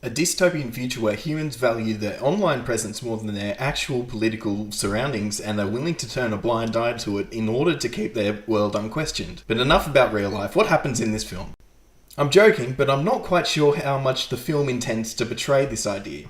A dystopian future where humans value their online presence more than their actual political surroundings and are willing to turn a blind eye to it in order to keep their world unquestioned. But enough about real life. What happens in this film? I'm joking, but I'm not quite sure how much the film intends to portray this idea.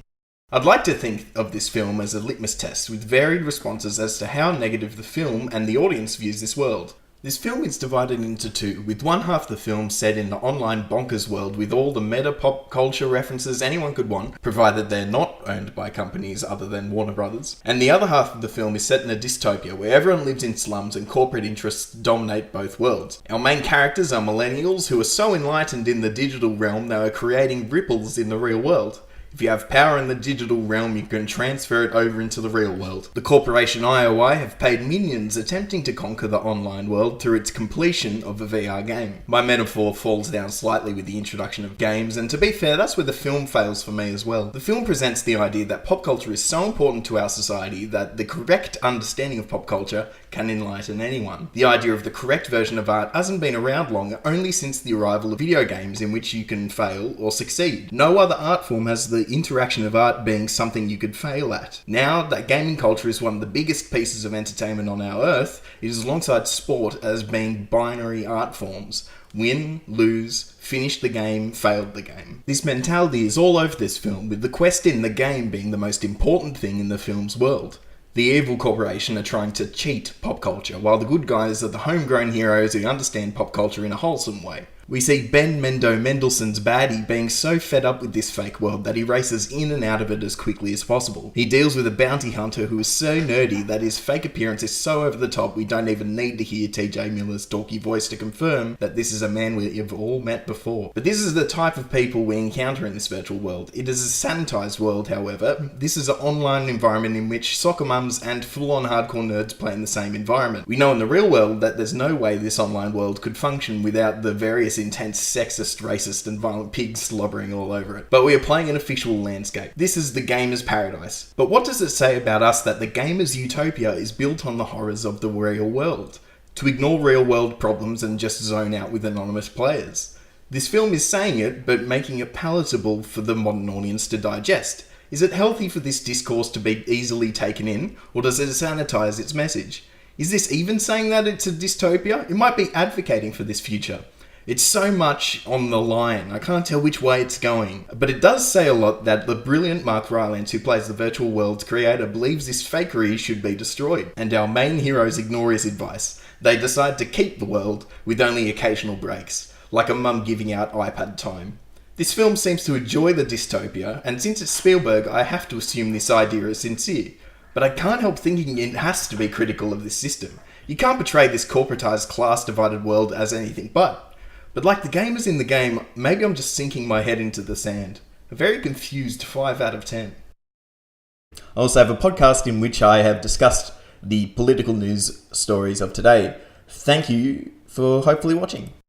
I'd like to think of this film as a litmus test with varied responses as to how negative the film and the audience views this world. This film is divided into two, with one half the film set in the online bonkers world with all the meta pop culture references anyone could want, provided they're not owned by companies other than Warner Brothers. And the other half of the film is set in a dystopia where everyone lives in slums and corporate interests dominate both worlds. Our main characters are millennials who are so enlightened in the digital realm they are creating ripples in the real world. If you have power in the digital realm, you can transfer it over into the real world. The corporation IOI have paid millions attempting to conquer the online world through its completion of a VR game. My metaphor falls down slightly with the introduction of games, and to be fair, that's where the film fails for me as well. The film presents the idea that pop culture is so important to our society that the correct understanding of pop culture can enlighten anyone. The idea of the correct version of art hasn't been around long, only since the arrival of video games in which you can fail or succeed. No other art form has the interaction of art being something you could fail at. Now that gaming culture is one of the biggest pieces of entertainment on our earth, it is alongside sport as being binary art forms. Win, lose, finish the game, failed the game. This mentality is all over this film, with the quest in the game being the most important thing in the film's world. The evil corporation are trying to cheat pop culture, while the good guys are the homegrown heroes who understand pop culture in a wholesome way. We see Ben Mendelsohn's baddie being so fed up with this fake world that he races in and out of it as quickly as possible. He deals with a bounty hunter who is so nerdy that his fake appearance is so over the top we don't even need to hear TJ Miller's talky voice to confirm that this is a man we have all met before. But this is the type of people we encounter in this virtual world. It is a sanitized world, however. This is an online environment in which soccer mums and full-on hardcore nerds play in the same environment. We know in the real world that there's no way this online world could function without the various intense sexist, racist and violent pigs slobbering all over it. But we are playing an official landscape. This is the gamer's paradise. But what does it say about us that the gamer's utopia is built on the horrors of the real world? To ignore real world problems and just zone out with anonymous players. This film is saying it, but making it palatable for the modern audience to digest. Is it healthy for this discourse to be easily taken in, or does it sanitize its message? Is this even saying that it's a dystopia? It might be advocating for this future. It's so much on the line, I can't tell which way it's going. But it does say a lot that the brilliant Mark Rylance, who plays the virtual world's creator, believes this fakery should be destroyed. And our main heroes ignore his advice. They decide to keep the world with only occasional breaks, like a mum giving out iPad time. This film seems to enjoy the dystopia, and since it's Spielberg, I have to assume this idea is sincere. But I can't help thinking it has to be critical of this system. You can't portray this corporatized, class-divided world as anything but. But like the gamers in the game, maybe I'm just sinking my head into the sand. A very confused 5 out of 10. I also have a podcast in which I have discussed the political news stories of today. Thank you for hopefully watching.